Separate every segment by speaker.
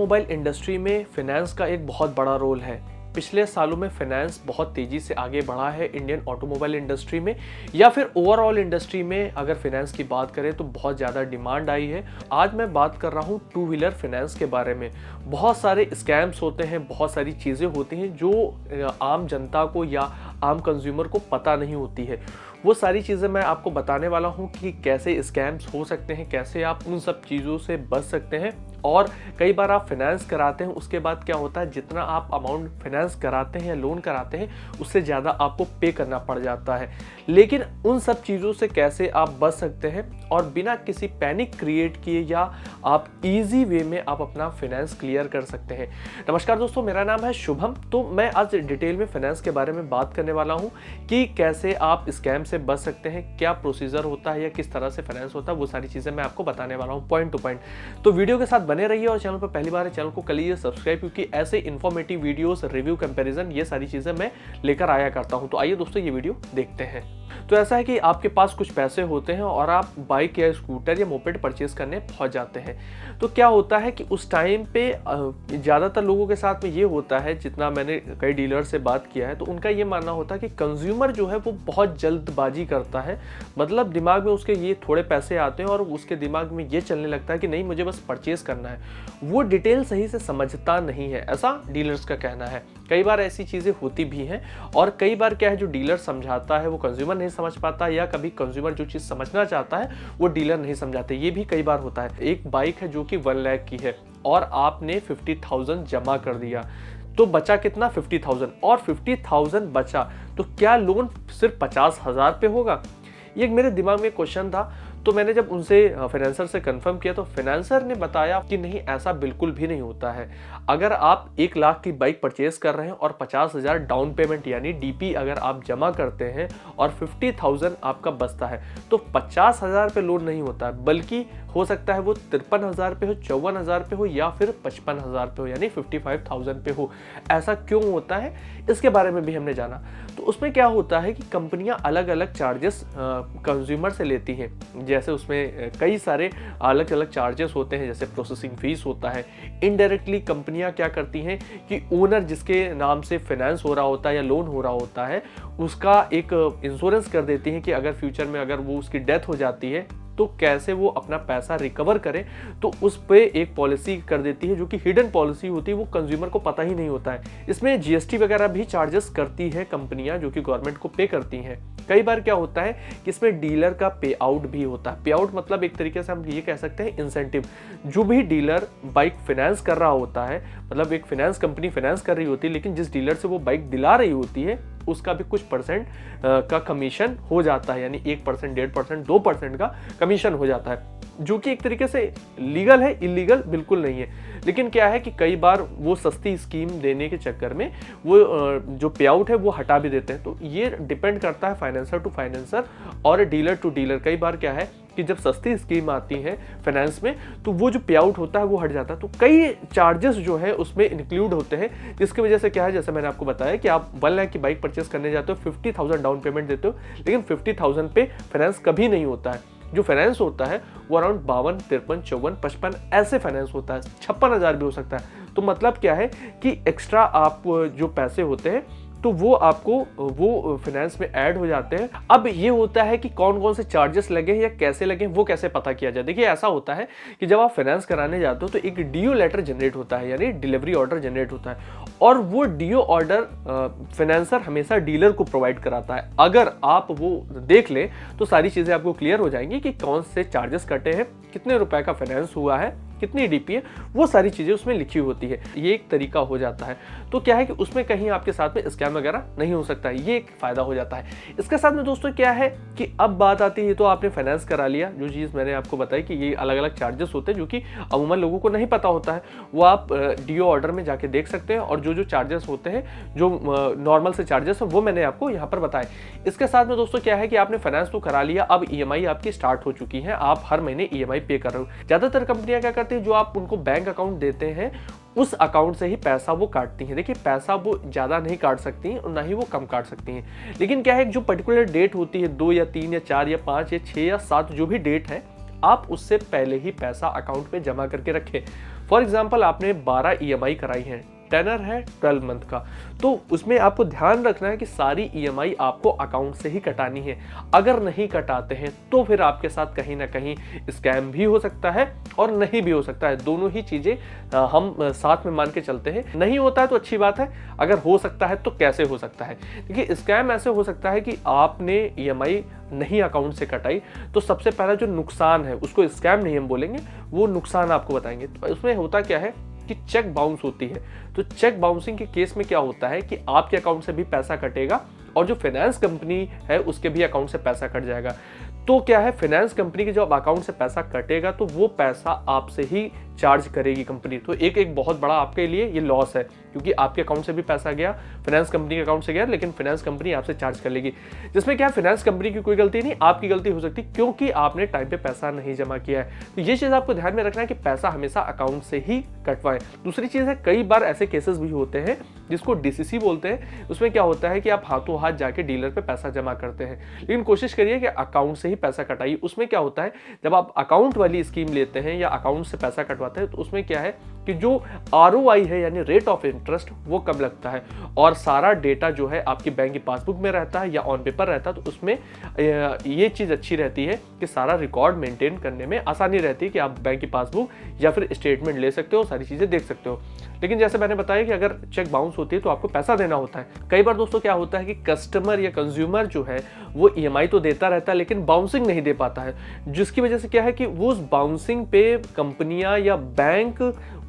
Speaker 1: Mobile industry में finance का एक बहुत बड़ा रोल है। पिछले सालों में फाइनेंस बहुत तेजी से आगे बढ़ा है इंडियन ऑटोमोबाइल इंडस्ट्री में या फिर ओवरऑल इंडस्ट्री में। अगर फाइनेंस की बात करें तो बहुत ज़्यादा डिमांड आई है। आज मैं बात कर रहा हूँ टू व्हीलर फाइनेंस के बारे में। बहुत सारे स्कैम्स होते हैं, बहुत सारी चीज़ें होती हैं जो आम जनता को या आम कंज्यूमर को पता नहीं होती है। वो सारी चीज़ें मैं आपको बताने वाला हूँ कि कैसे स्कैम्स हो सकते हैं, कैसे आप उन सब चीज़ों से बच सकते हैं। और कई बार आप फाइनेंस कराते हैं, उसके बाद क्या होता है, जितना आप अमाउंट फाइनेंस कराते हैं या लोन कराते हैं उससे ज़्यादा आपको पे करना पड़ जाता है। लेकिन उन सब चीज़ों से कैसे आप बच सकते हैं और बिना किसी पैनिक क्रिएट किए या आप इजी वे में आप अपना फाइनेंस क्लियर कर सकते हैं। नमस्कार दोस्तों, मेरा नाम है शुभम। तो मैं आज डिटेल में फाइनेंस के बारे में बात करने वाला हूँ कि कैसे आप स्कैम से बच सकते हैं, क्या प्रोसीजर होता है या किस तरह से फाइनेंस होता है, वो सारी चीज़ें मैं आपको बताने वाला हूँ पॉइंट टू पॉइंट। तो वीडियो के साथ बने रहिए और चैनल पर पहली बार है चैनल को कर लीजिए सब्सक्राइब, क्योंकि ऐसे इन्फॉर्मेटिव वीडियोस, रिव्यू, कंपैरिजन, ये सारी चीज़ें मैं लेकर आया करता हूँ। तो आइए दोस्तों ये वीडियो देखते हैं। तो ऐसा है कि आपके पास कुछ पैसे होते हैं और आप बाइक या स्कूटर या मोपेड परचेज करने पहुंच जाते हैं। तो क्या होता है कि उस टाइम पे ज़्यादातर लोगों के साथ में ये होता है, जितना मैंने कई डीलर से बात किया है तो उनका ये मानना होता है कि कंज्यूमर जो है वो बहुत जल्दबाजी करता है। मतलब दिमाग में उसके ये थोड़े पैसे आते हैं और उसके दिमाग में ये चलने लगता है कि नहीं, मुझे बस परचेज करना है। वो डिटेल सही से समझता नहीं है, ऐसा डीलर्स का कहना है। कई बार ऐसी चीज़ें होती भी हैं और कई बार क्या है, जो डीलर समझाता है वो कंज्यूमर नहीं समझ पाता, या कभी कंज्यूमर जो चीज़ समझना चाहता है वो डीलर नहीं समझाते। ये भी कई बार होता है। एक बाइक है जो कि 1 लाख की है और आपने 50,000 जमा कर दिया, तो बचा कितना, 50,000। और 50,000 बचा तो क्या लोन सिर्फ 50,000 पे होगा? ये मेरे दिमाग में क्वेश्चन था। तो मैंने जब उनसे फाइनेंसर से कंफर्म किया तो फाइनेंसर ने बताया कि नहीं, ऐसा बिल्कुल भी नहीं होता है। अगर आप 1 लाख की बाइक परचेज कर रहे हैं और 50,000 डाउन पेमेंट यानी डीपी अगर आप जमा करते हैं और 50,000 आपका बचता है तो 50,000 पे लोन नहीं होता है, बल्कि हो सकता है वो 53,000 पे हो, 54,000 पे हो या फिर 55,000 पे हो, यानी 55,000 पे हो। ऐसा क्यों होता है, इसके बारे में भी हमने जाना। तो उसमें क्या होता है कि कंपनियां अलग अलग चार्जेस कंज्यूमर से लेती हैं। जैसे उसमें कई सारे अलग अलग चार्जेस होते हैं, जैसे प्रोसेसिंग फीस होता है। इनडायरेक्टली कंपनियां क्या करती हैं कि ओनर जिसके नाम से फाइनेंस हो रहा होता है या लोन हो रहा होता है उसका एक इंश्योरेंस कर देती हैं कि अगर फ्यूचर में अगर वो उसकी डेथ हो जाती है तो कैसे वो अपना पैसा रिकवर करे। तो उस पे एक पॉलिसी कर देती है जो कि हिडन पॉलिसी होती है, वो कंज्यूमर को पता ही नहीं होता है। इसमें जीएसटी वगैरह भी चार्जेस करती है कंपनियां, जो कि गवर्नमेंट को पे करती हैं। कई बार क्या होता है कि इसमें डीलर का पे आउट भी होता है। पे आउट मतलब एक तरीके से हम ये कह सकते हैं इंसेंटिव। जो भी डीलर बाइक फाइनेंस कर रहा होता है, मतलब एक फाइनेंस कंपनी फाइनेंस कर रही होती है, लेकिन जिस डीलर से वो बाइक दिला रही होती है उसका भी कुछ परसेंट का कमीशन हो जाता है, यानी 1%, 1.5%, 2% का कमीशन हो जाता है, जो कि एक तरीके से लीगल है, इलीगल बिल्कुल नहीं है। लेकिन क्या है कि कई बार वो सस्ती स्कीम देने के चक्कर में वो जो पे आउट है वो हटा भी देते हैं। तो ये डिपेंड करता है फाइनेंसर टू फाइनेंसर और डीलर टू डीलर। कई बार क्या है कि जब सस्ती स्कीम आती है फाइनेंस में तो वो जो पे आउट होता है वो हट जाता है। तो कई चार्जेस जो है उसमें इंक्लूड होते हैं, जिसकी वजह से क्या है, जैसे मैंने आपको बताया कि आप 1 लाख की बाइक परचेस करने जाते हो, 50,000 डाउन पेमेंट देते हो, लेकिन 50,000 पे फाइनेंस कभी नहीं होता है। जो फाइनेंस होता है वो अराउंड 52, 53, 54, 55 ऐसे फाइनेंस होता है। 56,000 भी हो सकता है। तो मतलब क्या है कि एक्स्ट्रा आप जो पैसे होते हैं तो वो आपको वो फाइनेंस में ऐड हो जाते हैं। अब ये होता है कि कौन कौन से चार्जेस लगे या कैसे लगे, वो कैसे पता किया जाए। देखिए ऐसा होता है कि जब आप फाइनेंस कराने जाते हो तो एक डीओ लेटर जनरेट होता है, यानी डिलीवरी ऑर्डर जनरेट होता है, और वो डीओ ऑर्डर फाइनेंसर हमेशा डीलर को प्रोवाइड कराता है। अगर आप वो देख लें तो सारी चीज़ें आपको क्लियर हो जाएंगी कि कौन से चार्जेस कटे हैं, कितने रुपए का फाइनेंस हुआ है, कितनी डीपी है, वो सारी चीज़ें उसमें लिखी होती है। ये एक तरीका हो जाता है। तो क्या है कि उसमें कहीं आपके साथ में स्कैम वगैरह नहीं हो सकता है, ये एक फ़ायदा हो जाता है। इसके साथ में दोस्तों क्या है कि अब बात आती है, तो आपने फाइनेंस करा लिया, जो चीज़ मैंने आपको बताई कि ये अलग अलग चार्जेस होते हैं जो कि अमूमन लोगों को नहीं पता होता है, वो आप डीओ ऑर्डर में जाके देख सकते हैं। और जो चार्जेस होते हैं, जो नॉर्मल से चार्जेस हैं, वो मैंने आपको यहाँ पर बताए। इसके साथ में दोस्तों क्या है कि आपने फाइनेंस तो करा लिया, अब ईएमआई आपकी स्टार्ट हो चुकी है, आप हर महीने ईएमआई पे कर रहे हो। ज़्यादातर कंपनियां क्या करती हैं, जो आप उनको बैंक अकाउंट देते हैं उस अकाउंट से ही पैसा वो काटती हैं। देखिए पैसा वो ज़्यादा नहीं काट सकती हैं और ना ही वो कम काट सकती हैं, लेकिन क्या है जो पर्टिकुलर डेट होती है, 2 या 3 या 4 या 5 या 6 या 7 जो भी डेट है, आप उससे पहले ही पैसा अकाउंट में जमा करके रखें। फॉर एग्जाम्पल आपने 12 EMI कराई है, टेनर है 12 मंथ का, तो उसमें आपको ध्यान रखना है कि सारी EMI आपको अकाउंट से ही कटानी है। अगर नहीं कटाते हैं तो फिर आपके साथ कहीं ना कहीं स्कैम भी हो सकता है और नहीं भी हो सकता है। दोनों ही चीजें हम साथ में मान के चलते हैं। नहीं होता है तो अच्छी बात है, अगर हो सकता है तो कैसे हो सकता है? देखिए, स्कैम ऐसे हो सकता है कि आपने EMI नहीं अकाउंट से कटाई, तो सबसे पहला जो नुकसान है उसको स्कैम नहीं हम बोलेंगे, वो नुकसान आपको बताएंगे। तो उसमें होता क्या है कि चेक बाउंस होती है। तो चेक बाउंसिंग के केस में क्या होता है कि आपके अकाउंट से भी पैसा कटेगा और जो फाइनेंस कंपनी है उसके भी अकाउंट से पैसा कट जाएगा। तो क्या है, फाइनेंस कंपनी के जब अकाउंट से पैसा कटेगा तो वो पैसा आपसे ही चार्ज करेगी कंपनी। तो एक बहुत बड़ा आपके लिए ये लॉस है, क्योंकि आपके अकाउंट से भी पैसा गया, फाइनेंस कंपनी के अकाउंट से गया, लेकिन फाइनेंस कंपनी आपसे चार्ज कर लेगी। जिसमें क्या है, फाइनेंस कंपनी की कोई गलती नहीं, आपकी गलती हो सकती क्योंकि आपने टाइम पे पैसा नहीं जमा किया है। तो ये चीज आपको ध्यान में रखना है कि पैसा हमेशा अकाउंट से ही कटवाएं। दूसरी चीज है, कई बार ऐसे केसेस भी होते हैं जिसको DCC बोलते हैं। उसमें क्या होता है कि आप हाथों हाथ जाके डीलर पे पैसा जमा करते हैं, लेकिन कोशिश करिए कि अकाउंट से ही पैसा कटाइए। उसमें क्या होता है, जब आप अकाउंट वाली स्कीम लेते हैं या अकाउंट से पैसा कटवाते हैं तो उसमें क्या है कि जो ROI है यानी रेट ऑफ इंटरेस्ट वो कम लगता है और सारा डेटा जो है आपकी बैंक की पासबुक में रहता है या ऑन पेपर रहता है। तो उसमें ये चीज़ अच्छी रहती है कि सारा रिकॉर्ड मेंटेन करने में आसानी रहती है कि आप बैंक की पासबुक या फिर स्टेटमेंट ले सकते हो, सारी चीज़ें देख सकते हो। लेकिन जैसे मैंने बताया कि अगर चेक बाउंस होती है तो आपको पैसा देना होता है। कई बार दोस्तों क्या होता है कि कस्टमर या कंज्यूमर जो है वो EMI तो देता रहता है लेकिन बाउंसिंग नहीं दे पाता है, जिसकी वजह से क्या है कि वो उस बाउंसिंग पे कंपनियां या बैंक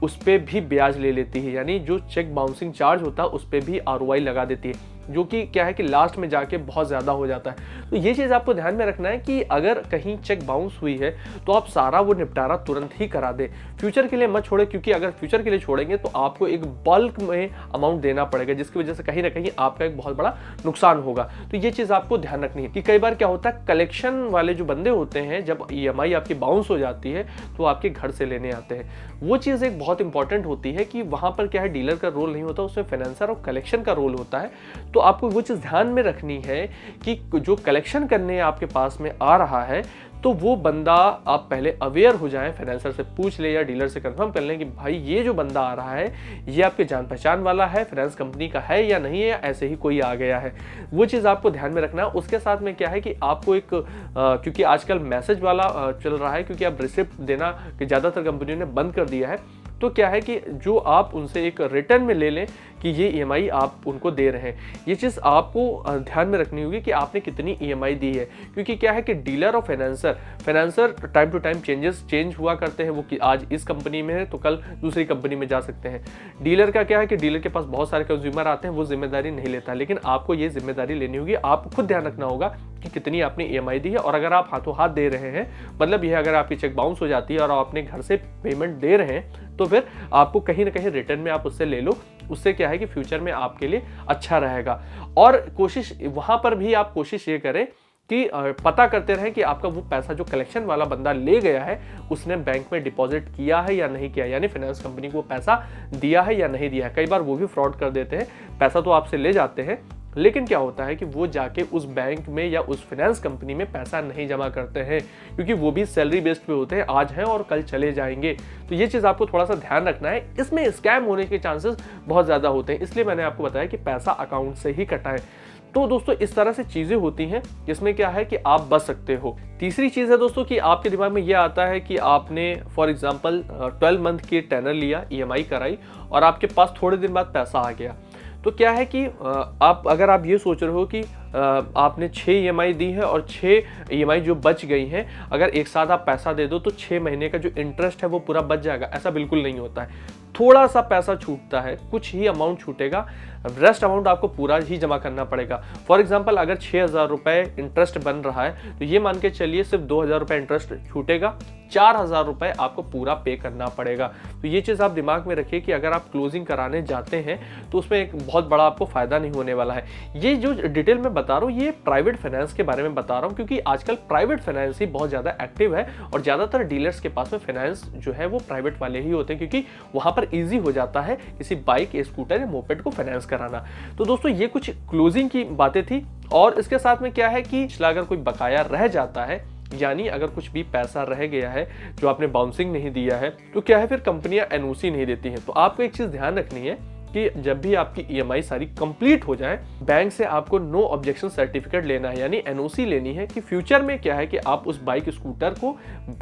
Speaker 1: उस पर भी ब्याज ले लेती है, यानी जो चेक बाउंसिंग चार्ज होता है उस पर भी ROI लगा देती है, जो कि क्या है कि लास्ट में जाके बहुत ज़्यादा हो जाता है। तो ये चीज़ आपको ध्यान में रखना है कि अगर कहीं चेक बाउंस हुई है तो आप सारा वो निपटारा तुरंत ही करा दें, फ्यूचर के लिए मत छोड़े, क्योंकि अगर फ्यूचर के लिए छोड़ेंगे तो आपको एक बल्क में अमाउंट देना पड़ेगा, जिसकी वजह से कहीं ना कहीं आपका एक बहुत बड़ा नुकसान होगा। तो ये चीज़ आपको ध्यान रखनी है कि कई बार क्या होता है, कलेक्शन वाले जो बंदे होते हैं जब EMI आपकी बाउंस हो जाती है तो आपके घर से लेने आते हैं। वो चीज़ एक बहुत इंपॉर्टेंट होती है कि वहाँ पर क्या है, डीलर का रोल नहीं होता, उसमें फाइनेंसर और कलेक्शन का रोल होता है। तो आपको वो चीज़ ध्यान में रखनी है कि जो कलेक्शन करने आपके पास में आ रहा है तो वो बंदा आप पहले अवेयर हो जाएं, फाइनेंसर से पूछ ले या डीलर से कंफर्म कर लें कि भाई ये जो बंदा आ रहा है ये आपके जान पहचान वाला है, फाइनेंस कंपनी का है या नहीं है, या ऐसे ही कोई आ गया है। वो चीज़ आपको ध्यान में रखना है। उसके साथ में क्या है कि आपको एक क्योंकि आजकल मैसेज वाला चल रहा है, क्योंकि आप रिसिप्ट देना कि ज़्यादातर कंपनियों ने बंद कर दिया है, तो क्या है कि जो आप उनसे एक रिटर्न में ले लें कि ये EMI आप उनको दे रहे हैं। ये चीज़ आपको ध्यान में रखनी होगी कि आपने कितनी EMI दी है, क्योंकि क्या है कि डीलर और financer time to time change हुआ करते हैं। वो कि आज इस कंपनी में है तो कल दूसरी कंपनी में जा सकते हैं। डीलर का क्या है कि डीलर के पास बहुत सारे कंज्यूमर आते हैं, वो जिम्मेदारी नहीं लेता, लेकिन आपको ये जिम्मेदारी लेनी होगी। आपको खुद ध्यान रखना होगा कि कितनी आपने EMI दी है, और अगर आप हाथों हाथ दे रहे हैं, मतलब यह अगर आपकी चेक बाउंस हो जाती है और आप अपने घर से पेमेंट दे रहे हैं, तो फिर आपको कहीं ना कहीं रिटर्न में आप उससे ले लो। उससे क्या है कि फ्यूचर में आपके लिए अच्छा रहेगा। और कोशिश वहां पर भी आप कोशिश ये करें कि पता करते रहें कि आपका वो पैसा जो कलेक्शन वाला बंदा ले गया है उसने बैंक में डिपॉजिट किया है या नहीं किया, यानी फाइनेंस कंपनी को पैसा दिया है या नहीं दिया है। कई बार वो भी फ्रॉड कर देते हैं, पैसा तो आपसे ले जाते हैं लेकिन क्या होता है कि वो जाके उस बैंक में या उस फाइनेंस कंपनी में पैसा नहीं जमा करते हैं, क्योंकि वो भी सैलरी बेस्ड पे होते हैं, आज हैं और कल चले जाएंगे। तो ये चीज़ आपको थोड़ा सा ध्यान रखना है। इसमें स्कैम होने के चांसेस बहुत ज़्यादा होते हैं, इसलिए मैंने आपको बताया कि पैसा अकाउंट से ही कटाएं। तो दोस्तों इस तरह से चीज़ें होती हैं जिसमें क्या है कि आप बच सकते हो। तीसरी चीज़ है दोस्तों कि आपके दिमाग में ये आता है कि आपने फॉर एग्जांपल 12 मंथ की टेनर लिया, EMI कराई और आपके पास थोड़े दिन बाद पैसा आ गया। तो क्या है कि अगर आप ये सोच रहे हो कि आपने 6 EMI दी है और 6 EMI जो बच गई हैं, अगर एक साथ आप पैसा दे दो तो 6 महीने का जो इंटरेस्ट है वो पूरा बच जाएगा, ऐसा बिल्कुल नहीं होता है। थोड़ा सा पैसा छूटता है, कुछ ही अमाउंट छूटेगा, रेस्ट अमाउंट आपको पूरा ही जमा करना पड़ेगा। फॉर एग्जांपल अगर 6,000 रुपये इंटरेस्ट बन रहा है तो ये मान के चलिए सिर्फ 2,000 रुपये इंटरेस्ट छूटेगा, 4,000 रुपये आपको पूरा पे करना पड़ेगा। तो ये चीज़ आप दिमाग में रखिए कि अगर आप क्लोजिंग कराने जाते हैं तो उसमें एक बहुत बड़ा आपको फायदा नहीं होने वाला है। ये जो डिटेल में बता रहा हूँ ये प्राइवेट फाइनेंस के बारे में बता रहा हूँ, क्योंकि आजकल प्राइवेट फाइनेंस ही बहुत ज़्यादा एक्टिव है और ज़्यादातर डीलर्स के पास में फाइनेंस जो है वो प्राइवेट वाले ही होते हैं, क्योंकि वहाँ पर ईजी हो जाता है किसी बाइक, स्कूटर या मोपेड को फाइनेंस कराना। तो दोस्तों ये कुछ क्लोजिंग की बातें थी। और इसके साथ में क्या है कि अगर कोई बकाया रह जाता है यानी अगर कुछ भी पैसा रह गया है जो आपने बाउंसिंग नहीं दिया है, तो क्या है फिर कंपनियां एनओसी नहीं देती हैं। तो आपको एक चीज ध्यान रखनी है कि जब भी आपकी ईएमआई सारी कंप्लीट हो जाए, बैंक से आपको नो ऑब्जेक्शन सर्टिफिकेट लेना है, यानी एनओसी लेनी है कि फ्यूचर में क्या है कि आप उस बाइक स्कूटर को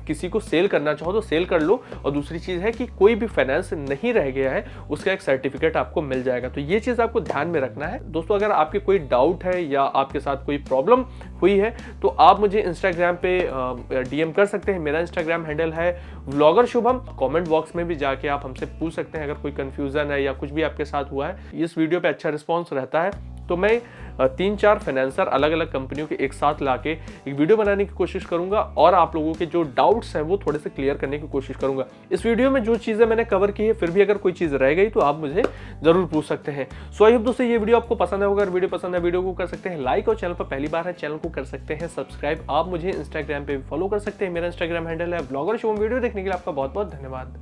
Speaker 1: किसी को सेल करना चाहो तो सेल कर लो। और दूसरी चीज है कि कोई भी फाइनेंस नहीं रह गया है उसका एक सर्टिफिकेट आपको मिल जाएगा। तो ये चीज आपको ध्यान में रखना है। दोस्तों, अगर आपके कोई डाउट है या आपके साथ कोई प्रॉब्लम हुई है तो आप मुझे इंस्टाग्राम पे डीएम कर सकते हैं। मेरा इंस्टाग्राम हैंडल है व्लॉगर शुभम। कमेंट बॉक्स में भी जाके आप हमसे पूछ सकते हैं अगर कोई कंफ्यूजन है या कुछ भी आपके साथ हुआ है। इस वीडियो पे अच्छा रिस्पांस रहता है तो मैं 3-4 फाइनेंसर अलग अलग कंपनियों के एक साथ लाके एक वीडियो बनाने की कोशिश करूंगा और आप लोगों के जो डाउट्स हैं वो थोड़े से क्लियर करने की कोशिश करूंगा। इस वीडियो में जो चीजें मैंने कवर की है, फिर भी अगर कोई चीज रह गई तो आप मुझे जरूर पूछ सकते हैं। सो आई होप दोस्तों ये वीडियो आपको पसंद होगा। अगर वीडियो पसंद है, वीडियो को कर सकते हैं लाइक, और चैनल पर पहली बार है चैनल को कर सकते हैं सब्सक्राइब। आप मुझे इंस्टाग्राम पे भी फॉलो कर सकते हैं। मेरा इंस्टाग्राम हैंडल है व्लॉगर शुभम। वीडियो देखने के लिए आपका बहुत बहुत धन्यवाद।